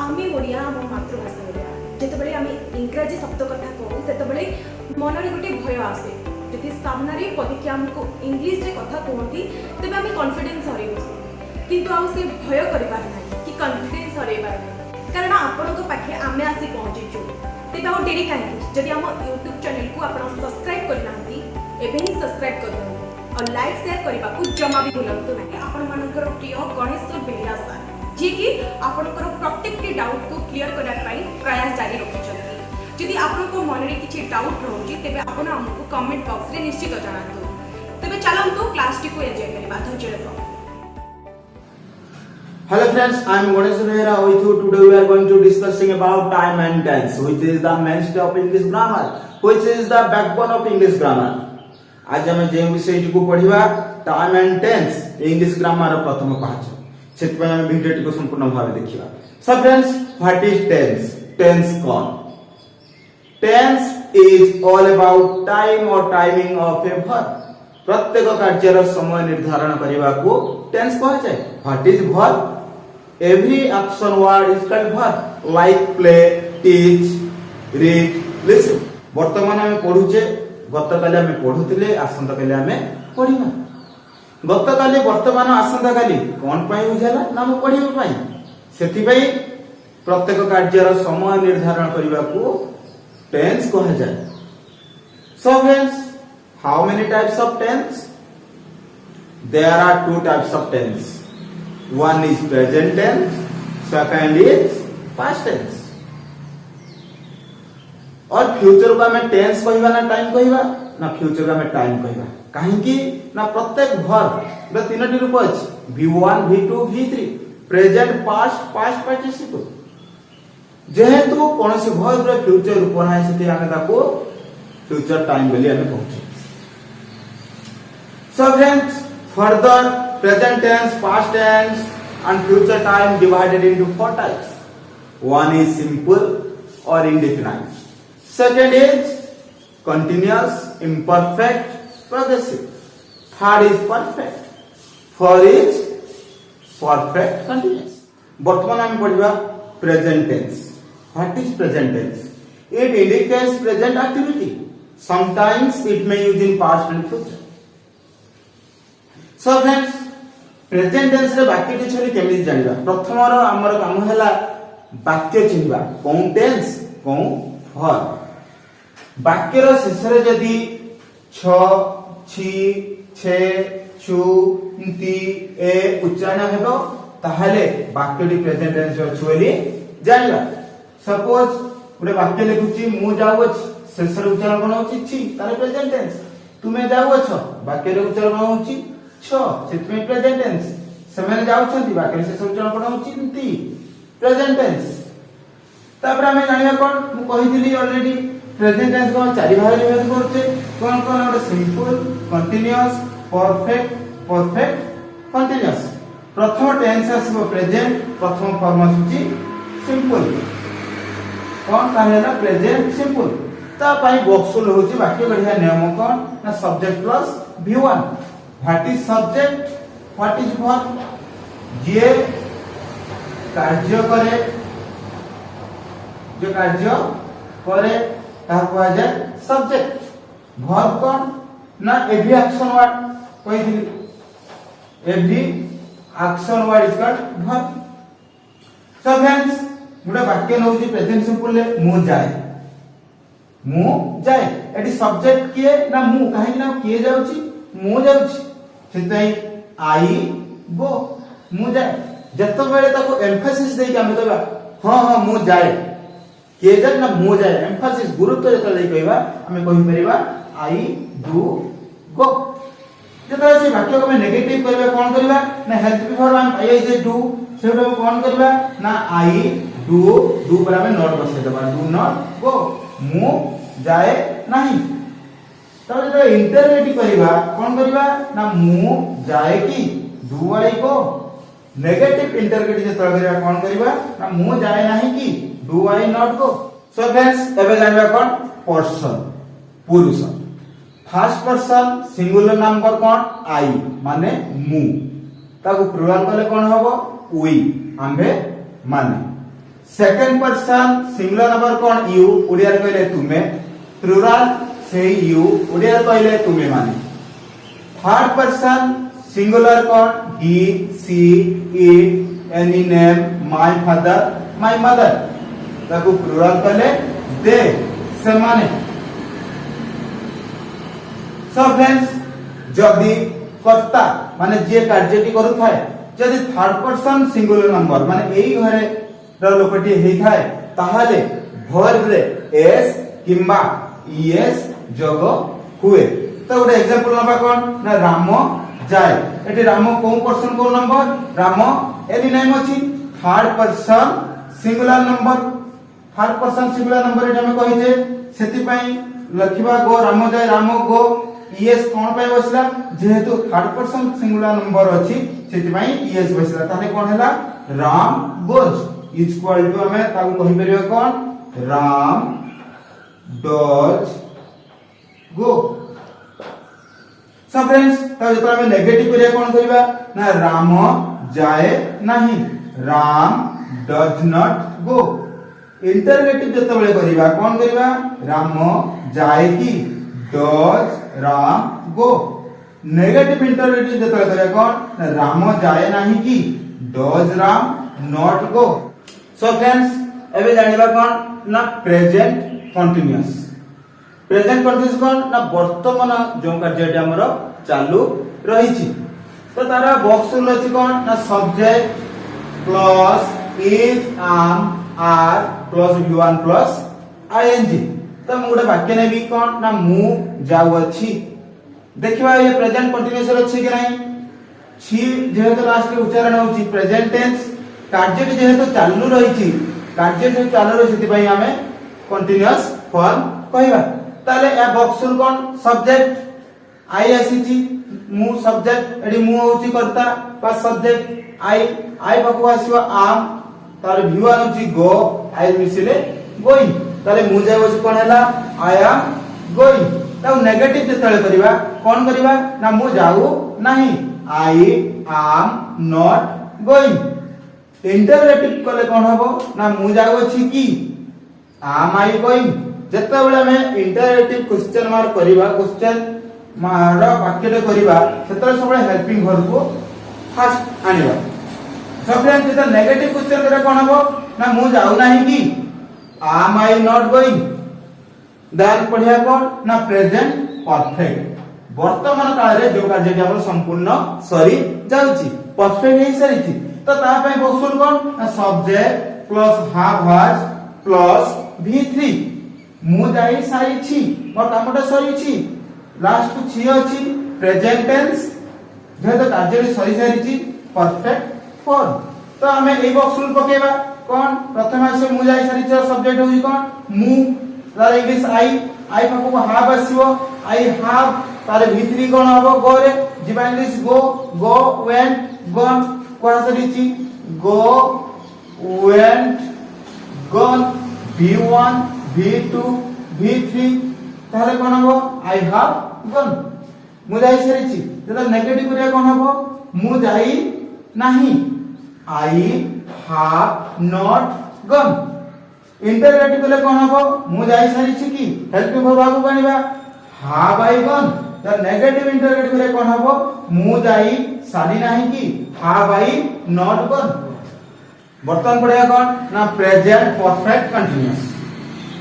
आमे ओडिया आम मातृभाषा ओडिया जितेबाला आम इंग्राजी शब्द कथा कहूँ से मनरे गोटे भय आसे जदि सामने पदीक्षा आमको इंग्लीश रे कथा कहती तेज आम कॉन्फिडेंस हर बसु किंतु आउ से भय करिबार नाही कि कॉन्फिडेंस हरैबार नाही कारण आपनक पाखे आमे आसी पहुँचीचु तेज आउ डेरी कहीं जदि आम यूट्यूब चैनल को आप सब्सक्राइब करना एबे ही सब्सक्राइब कर और लाइक शेयर करने को जमा भी भूलु ना आपण प्रिय गणेश बेहेरा सार जी कि आपणकर प्रत्येक डाउट को क्लियर करने प्रयास जारी रखिंट जदि आपको मन में किसी डाउट रोचे तेज आपड़ आमको कमेंट बॉक्स में निश्चित जनातु तेज चलतु क्लास टी को एंजॉय करवा धैर्य सह। Hello friends, I am Ganesh Behera with you. Today we are going to discussing about time and tense, which is the mainstay of English grammar, which is the backbone of English grammar. आज हम जे विषय को पढ़िबा time and tense English grammar प्रथम पाठ सेतपय हम वीडियो को संपूर्ण भाव देखिबा। So friends, what is tense? Tense कौन? Tense is all about time और टाइमिंग ऑफ ए वर्ब। प्रत्येक कार्यर समय निर्धारण करबा को टेंस कहा जाय। What is verb? Every action word is called verb, like play, teach, read, listen. वर्तमान आमे पढुचे, गतकाली आमे पढुतिले, आसंता काली आमे पढिबा। गतकाली वर्तमान आसंता काली कोन पई बुझाला ना हम पढिबा पई। सेति पई प्रत्येक कार्यर समय निर्धारण करबा को टेंस कहा जाय। So friends, how many types of tense? There are two types of tense. One is present tense, second is past tense. और फ्यूचर को हमें टेंस कहबा ना टाइम कहबा ना फ्यूचर को हमें टाइम कहबा काहे कि ना प्रत्येक वर्ब रे तीनटी रूप अछि V1 V2 V3 present past past participle जेहेतु कोनोसी वर्ब रे फ्यूचर रूप नाही सेते आमे ताको फ्यूचर टाइम बोली हमें कहू। So friends, further present tense, past tense and future time divided into four types. One is simple or indefinite. Second is continuous, imperfect, progressive. Third is perfect. Fourth is perfect continuous. वर्तमान हम पढ़िबा present tense. What is present tense? It indicates present activity. Sometimes it may use in past and future. So friends, present tense रे वाक्य T छली केमिति जानिबा? प्रथम रो हमर काम हैला वाक्य चिन्हबा कोन टेंस कोन वर्ब। वाक्य रो शेष रे जदी छ छी छे छु ती ए उच्चारण हेबो ताहाले वाक्य टी प्रेजेंट टेंस रो छुली जानिबा। सपोज गुटे वाक्य लिखुची मु जाउ अछि शेष रे उच्चारण कोन होची छी तारे प्रेजेंट टेंस। तुमे जाउ अछ वाक्य रे उच्चारण कोन होची छ सेतमे प्रेजेंट टेंस। समय जाउछंती वाक्य से उच्चारण कोन होची ती प्रेजेंट टेंस। तापर हमें जानिबा कोन मु कहितली ऑलरेडी प्रेजेंट टेंस को चारि भाग में विभाग करते कोन कोन और simple, continuous, perfect, perfect, continuous. प्रथम टेंस आसीबो प्रेजेंट, प्रथम फॉर्म आसी सिंपल। कोन कहलेला प्रेजेंट सिंपल। ता पई बॉक्सुल होची वाक्य गढिया नियम कोन ना subject plus V1। What is subject? What is verb? जे कार्य करे जो कार्य करे ताहा कहा जाय सब्जेक्ट। वर्ब कोन ना एवरी एक्शन वर्ड कहिदिली every action word is called verb. So friends, गुडा वाक्य नउची प्रेजेंट सिंपल ले मु जाय एटी सब्जेक्ट किए ना मु काहे ना किए जाउची मु जाउची सेतै आई गो मु जाय। जत्तो बेले ताको एम्फसिस देई के हम कहबा हां हां मु जाय के जन ना मु जाय एम्फसिस गुरुत्व जत्तो देई कहबा हम कहि परिबा आई डू गो। जत्तो से वाक्य को में नेगेटिव करबा कोन करबा ना हेल्प बिफोर हम आई जे डू सेबो कोन करबा ना आई डू पर हम नॉट बसे देबा डू नॉट गो मु जाय नाही। तब जो इंटरगेटिव करबा कोन करबा ना मु जाय की do I go. Negative interrogative जतरा करबा कोन करबा ना मु जाय नाही की do I not go. So friends, एबे जानबा कोन पर्सन पुरुष। फर्स्ट पर्सन सिंगुलर नंबर कोन आई माने मु ताको प्लुरल कले कोन हबो वी आम्भे माने। Second person singular number cone you Odia रे कहले तुमे प्लुराल से यू ओडिया रे कहले तुमे माने third person singular cone he see it any name my father my mother ताको प्लुराल कहले दे से माने सो फ्रेंड्स जदी कर्ता माने जे कार्यटी करू थाए जदी थर्ड पर्सन सिंगुलर नंबर माने एई घरे र लोकटी हेई थाए ताहाले वर्ब रे एस किंबा ईएस जोग हुए तो गोटे एग्जांपल नबा कोन ना राम जाय एटी राम को पर्सन को नंबर राम एनी नेम अछि थर्ड पर्सन सिंगुलर नंबर एटा हम कहि जे सेति पई लखिबा गो राम गो ईएस कोन पय बसला जेहेतु थर्ड पर्सन सिंगुलर नंबर अछि सेति पई ईएस बसला ताने कोन हैला राम गोज इक्वल टू हमें ताको कहि परियो कोन Ram does go so friends त जतो हमें नेगेटिव करिया कोन करबा ना राम जाए नहीं Ram does not go interrogative जतो बेले करबा कोन करबा राम जाए की does Ram go negative interrogative जतो करे कोन राम जाए नहीं की does Ram not go so friends एबे जानिबा कोन ना प्रेजेंट कंटीन्यूअस कोन ना वर्तमान जो कार्यटी हमर चालू रही छी तो तारा बॉक्स रु अछि कोन ना subject plus is am are plus v1 plus ING तो मु गोटे वाक्य नेबी कोन ना मु जाउ अछि देखिबा ये प्रेजेंट कंटीन्यूअस अछि कि नहीं छी जेहेतु लास्ट के उच्चारण होछि प्रेजेंट टेंस कार्यटी जेहेतु चालू रही छी कार्य जे चालू रही सेति पई हमें कंटीन्यूअस फॉर्म कहबा ताले ए बॉक्स रु कोन सब्जेक्ट आई आसीची मु सब्जेक्ट एडी मु होची करता पास सब्जेक्ट आई बकु आसीबा आम तार v1 होची गो आई मिसिले गोइंग ताले मु जाय होची कोन हैला आई एम गोइंग ता नेगेटिव जेतले करबा कोन करबा ना मु जाऊ नहीं I am not going interrogative कले कोन हबो ना मु जाऊ अछि की एम आई गोइंग जेते बेले में इंटरगेटिव क्वेश्चन मार्क करबा क्वेश्चन मार वाक्यटे करबा सेतले सबले हेल्पिंग वर्ब को फर्स्ट आनिबा सब फ्रेंड्स जेते नेगेटिव क्वेश्चन करे कोन हबो ना मु जाऊ नाही की am I not going then पढिया कोन ना प्रेजेंट परफेक्ट वर्तमान काल रे जो कार्य हमर संपूर्ण सरी जाउची परफेक्ट हे सरीची तो ता पय बक्सुल कोन ना subject plus have has plus v3 मु जाई सारी छी मोर कामटा सरी छी लास्ट को छी अछि प्रेजेंट टेंस जेतो कार्य सरी सारी छी परफेक्ट फॉर्म तो हमें ए बॉक्स रु पकेबा कोन प्रथम आसे मु जाई सारी छी सब्जेक्ट होई कोन मु तार इंग्लिश आई पाको हैव आसीबो आई हैव तार v3 कोन हबो गो रे जिबा इंग्लिश गो वेंट गॉन कोन सारी छी go went gone v1 v2 v3 ताले कोन हबो आई हैव गॉन मु जाई सारी छी जेता नेगेटिव करिया कोन हबो मु जाई नाही I have not gone interrogative कले कोन हबो मु जाई सारी छी की हेल्पिंग वर्ब आगु बनिबा have I gone the negative interrogative कले कोन हबो मु जाई सारी नाही की हैव आई नॉट गॉन बर्तन पड़िया कोन ना प्रेजेंट परफेक्ट कंटीन्यूअस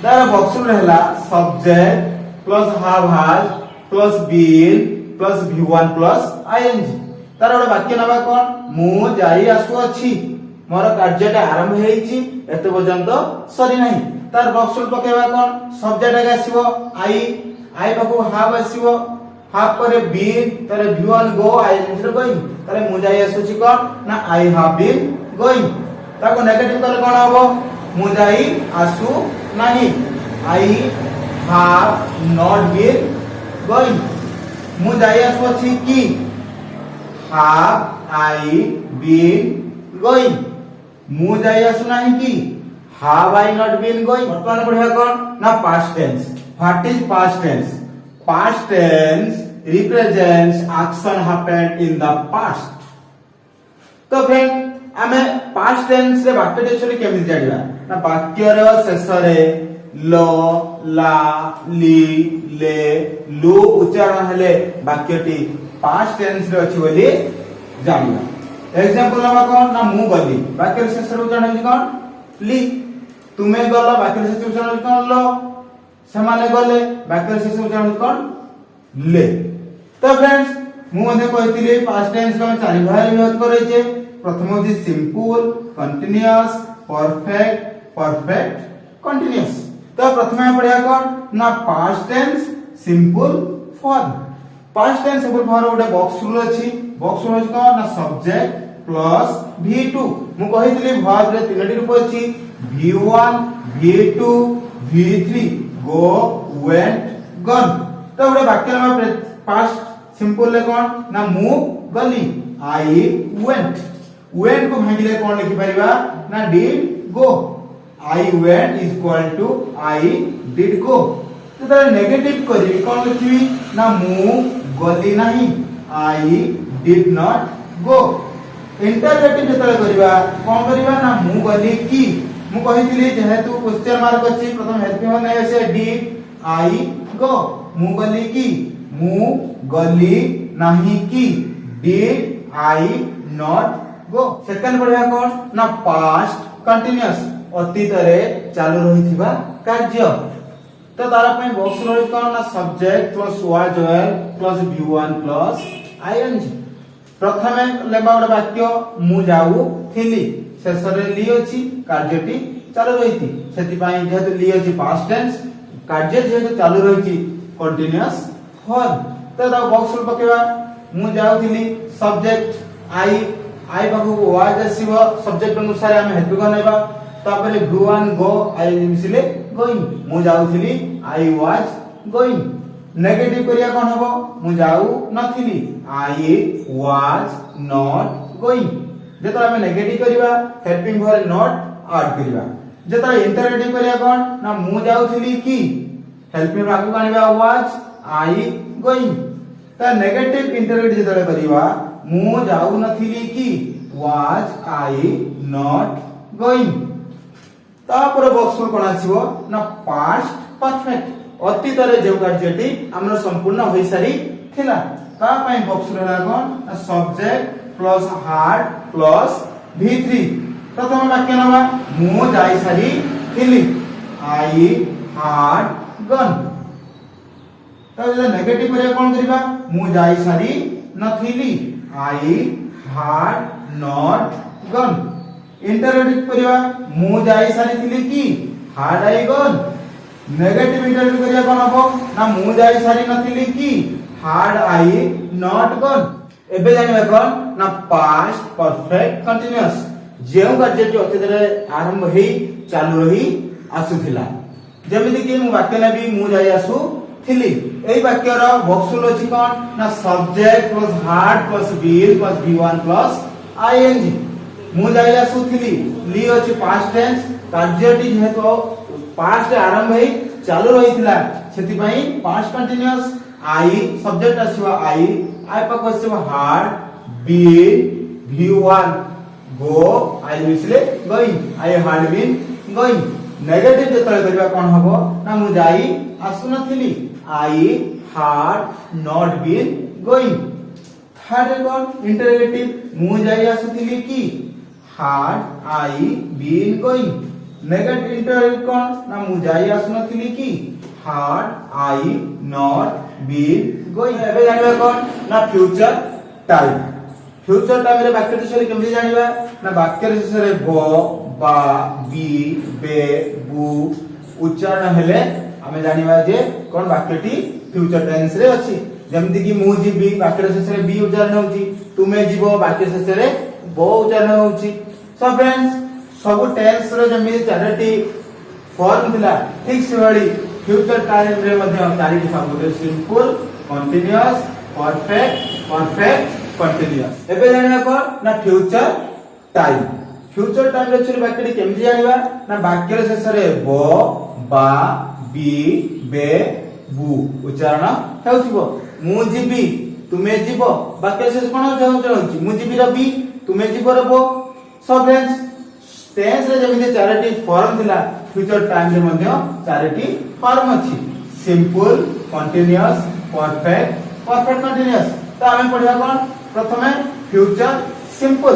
तार बॉक्स में रहला subject plus have has plus been plus v1 plus ING तार गोटे वाक्य नबा कोन मु जाई आसु अछि मोर कार्यटा आरंभ हेइची एते पर्यंत सरी नाही तार बॉक्स में पकेबा कोन सब्जेक्ट आगे आसीबो आई बाकू हैव आसीबो हैव करे बीन तारे v1 गो आईएनजी गोइंग तारे मु जाई आसु छी कोन ना आई हैव बीन गोइंग ताको नेगेटिव कले कोन हबो मु जाई आसु नाही I have not been going मु जाई आसु छी की हैव आई बीन गोइंग मु जाई आसु नाही की have I not been going वर्तमान पढिया कोन ना past tense what is past tense represents action happened in the past तो फ्रेंड आमे पास्ट टेंस रे वाक्य एक्चुअली केमिति जानिबा ना वाक्य रो शेष रे ल ला ली ले लु उच्चारण हेले वाक्यटी पास्ट टेंस रे अछि बोली जानिबा। एग्जांपल नबा कोन ना मु गली वाक्य रे शेष रे उच्चारण होछि कोन ली, तुमे गलो वाक्य रे शेष उच्चारण होछि कोन लो, समाने गले वाक्य रे शेष उच्चारण होछि कोन ले। तो फ्रेंड्स मु मध्ये कहितली पास्ट टेंस को चारि भाग विभक्त करै छै। प्रथम होछि simple, continuous, perfect, perfect continuous. तो प्रथम पढ़िया कोन ना past tense simple form. Past tense simple form गोटे बॉक्स रूल अछि। बॉक्स रूल अछि कोन ना सब्जेक्ट प्लस V2। मु कहितली वर्ब रे तीनटी रूप अछि V1 V2 V3 go went gun. तो गोटे वाक्य में पास्ट सिंपल ले कोन ना मु गली आई वेंट। वेंट को भांगिले कोन लिखि परिबा ना did go. I went is equal to I did go. तो तारे नेगेटिव करी कोन लिखिबी ना मु गली नाही I did not go. Interrogative जेतले करिबा कोन करिबा ना मु गली की। मु कहितली जेहेतु क्वेश्चन मार्क अछि प्रथम हेल्पिंग वन आसे डिड आई गो। मु गली की मु गली नाही की did I not go. Second बढ़िया कोन ना पास्ट कंटीन्यूअस अतीत रे चालू रहिथिबा कार्य। तो तारा पय बॉक्स रहि कोन ना subject plus was were plus V1 plus ING. प्रथमे लेबा गोटे वाक्य मु जाऊ थिली शेष रे ली अछि कार्यटी चालू रहिथि सेति पय जेहेतु ली अछि पास्ट टेंस कार्य जेहेतु चालू रहिथि कंटीन्यूअस फॉर्म। तो दा बॉक्स रे पकेबा मु जाऊ थिली सब्जेक्ट आई बाबू वाज आसीबो सब्जेक्ट अनुसार हम हेतु गनेबा। तापरे V1 गो आई मिसिले गोइंग मु जाऊ थिली आई वाज गोइंग। नेगेटिव करिया कोन हबो मु जाऊ नथिली आई वाज नॉट गोइंग। जेतरा हम नेगेटिव करिबा हेल्पिंग वर्ब नॉट ऐड करिबा। जेतरा इंटरगेटिव करिया कोन ना मु जाऊ थिली की हेल्पिंग वर्ब कानिबा वाज आई गोइंग। त नेगेटिव इंटरगेटिव जेतरा करिबा मु जाऊ नथिली की वाज आई नॉट गोइंग। तापर बॉक्स में कोन आसीबो ना पास्ट परफेक्ट अतीत रे जे कार्यटी हमर संपूर्ण होई सारी थिला। ता पय बॉक्स रे कोन ना subject plus hard plus V3। प्रथम वाक्य नबा मु जाई सारी थिली आई हार्ड गन। तो जे नेगेटिव करिया कोन करिबा मु जाई सारी नथिली I had not gonna. Interrogative करिया मु जाई सारी थिली की had I gun. Negative interrogative करिया कोन हबो ना मु जाई सारी नथिली की हार्ड आई नॉट गन। एबे जानिबा कोन ना पास्ट परफेक्ट कंटीन्यूअस जेउ कार्यटी अतीत रे आरंभ हेई चालू रही आसुथिला। जेमिति कि मु वाक्य नेबी मु जाई आसु थिली एई वाक्य रो बॉक्स रूल अछि कोन ना सब्जेक्ट प्लस हार्ड प्लस बील प्लस V1 प्लस आईएनजी। मु जाई आसु थिली ली अछि पास्ट टेंस कार्यटी जेहेतु पास्ट आरंभ हेई चालू रहिथिला सेति पई पास्ट कंटीन्यूअस आई सब्जेक्ट आसीबा आई पाक आसीबा had been V1 go I मिसले going I had been going. Negative जेतले करबा कोन हबो ना मु जाई आसु नथिली I had not been going. Third कोन इंटरगेटिव मु जाई आसुथिली की had I been going. Negative interrogative कोन ना मु जाई आसु नथिली की had I not been going. एबे जानिबा कोन ना फ्यूचर टाइम। फ्यूचर टाइम रे वाक्य विषय केमि जानिबा ना वाक्य विषय रे ब बा बी बे बु उच्चारण हेले हमें जानिबा जे कोन वाक्यटी फ्यूचर टेंस रे अछि। जेमति कि मु जीबी वाक्य शेष रे बी उच्चारण होउची तुमे जीवो वाक्य शेष रे बो उच्चारण होउची। सो फ्रेंड्स सब टेंस रे जेमि चारटी फॉर्म थिला ठीक से वाली फ्यूचर टाइम रे मध्ये चारटी शब्द सिंपल कंटीन्यूअस परफेक्ट कंटीन्यूअस। एबे जानिबा कोन ना फ्यूचर टाइम। फ्यूचर टाइम रे एक्चुअली वाक्यटी केमि जानिबा ना वाक्य शेष रे ब बा बी बे बु उच्चारण हेउथिबो। मु जीबी तुमे जीवो वाक्य शेष कोन होउची मु जीबी रो बी तुमे जीवो रो बो सो फ्रेंड्स टेंस रे जमिति चारटी फॉर्म थिला फ्यूचर टाइम रे मध्ये चारटी फॉर्म अछि simple continuous perfect perfect continuous तो आमे पढिया कोन प्रथमे फ्यूचर सिंपल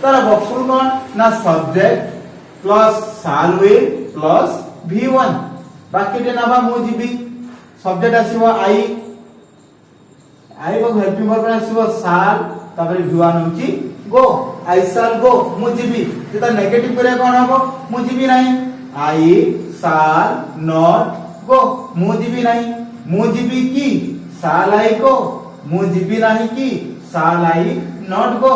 तार बॉक्स रूल कोन ना subject plus shall will plus v1 बाकी टे नाबा मु जीबी सब्जेक्ट आसीबो आई को हेल्पिंग वर्ब आसीबो शाल तापर v1 होची गो आई शाल गो मु जीबी जेता नेगेटिव करे कोन हबो मु जीबी नाही आई शाल नॉट गो मु जीबी नाही मु जीबी की शाल आई गो मु जीबी नाही की shall I not go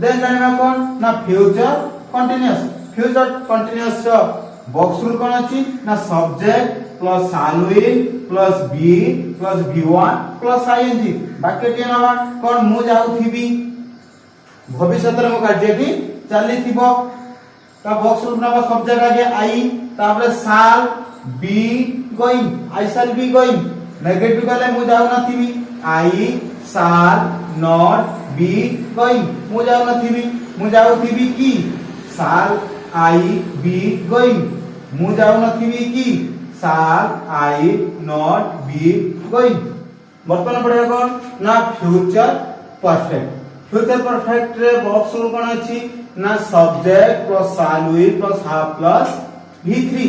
then जानिबा कोन ना फ्यूचर कंटीन्यूअस बॉक्स रूल कोन अछि ना subject plus shall will plus be plus v1 plus ING बाकी टे ना कोन मु जाउथिबी भविष्यत रे मो कार्यटी चली थिबो का बॉक्स रूल ना सब्जेक्ट आगे आई तापर shall be going I shall be going negative गले मु जाउ न थिबी I shall not be going मु जाउ न थिबी मु जाउ थिबी की शाल आई बी गोइंग मु जाउ न थिबी की shall I not be going वर्तमान पढ़िया कोन ना फ्यूचर परफेक्ट रे बॉक्स रूल कोन अछि ना subject plus shall will plus half plus v3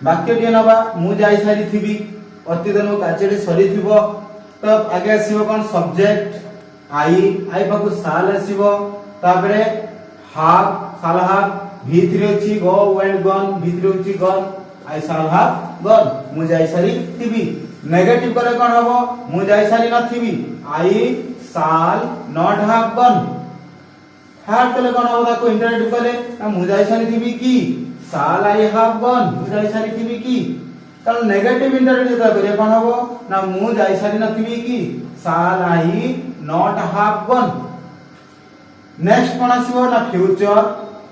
वाक्य टे नबा मु जाई सारी थिबी अतिदिन କାର୍ଯ୍ୟଟି ସରିଥିବ ତ आगे आसीबो कोन सब्जेक्ट आई पाकु शाल आसीबो तापरे हाफ शाल हाफ v3 अछि गो वेंट गन v3 अछि गन आई शाल हाफ गन मु जाई सारी थिबी नेगेटिव करे कोन हबो मु जाई सारी न थिबी I shall not have gone have कले कोन हबो ताको इंटरनेट कले ना मु जाई सारी थिबी की शाल आई हाफ गन मु जाई सारी थिबी की कारण नेगेटिव इंटरनेट जेता करिया कोन हबो ना मु जाई सारी न थिबी की shall I not have gun next कोन आसीबो ना फ्यूचर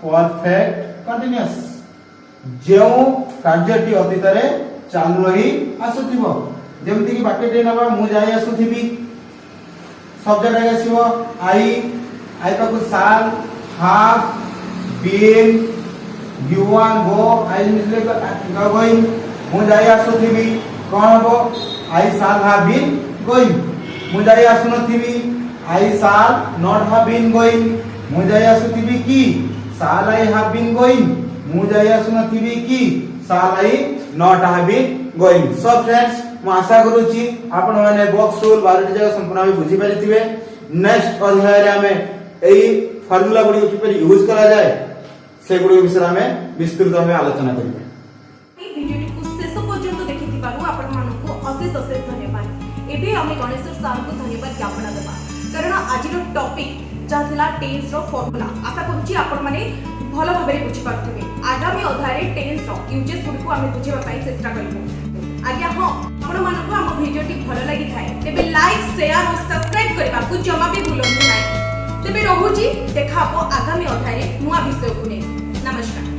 परफेक्ट कंटीन्यूअस जेउ कार्यटी अतीत रे चालू रही आसुथिबो जेमति की बाकी टे नबा मु जाई आसुथिबी सब्जेक्ट आगे आसीबो आई पाकु शाल have been v1 go I मिसले का गोइंग मु जाई आसुथिबी कोन हबो I shall have been going मु जाई आसुनथिबी I shall not have been going मु जाई आसुथिबी की shall I have been going मु जाई आसुनथिबी की shall I not have been going so friends मु आशा करूची आपण माने बॉक्स रूल 12 टी जगह संपूर्ण भाবে बुझी परिथिबे नेक्स्ट अध्याय रे हमें एई फार्मूला गुडी किपरि यूज करा जाय से गुडी विषय हमें विस्तृत भाবে आलोचना करिबे এই ভিডিওটি শেষ পর্যন্ত দেখিथिबारु आपण मानको अशेष धन्यवाद एबे हमें गणेश सर को धन्यवाद ज्ञापन देबा कारण आजिरो टॉपिक जा थिला टेंस रो फार्मूला आशा करूची आपण माने भलो भाबरे बुझी पारथिबे आगामी अध्याय रे टेंस रो यूजेस गुडी को हमें बुझिबा पई चेष्टा करबो आज्ञा हां आपण मानको हम वीडियोटी भलो लागि थाए तेबे लाइक शेयर और सब्सक्राइब करबा को जमा भी भूलंतु नाही तेबे रहूची देखाबो आगामी अध्याय रे नुवा विषय को नै नमस्कार।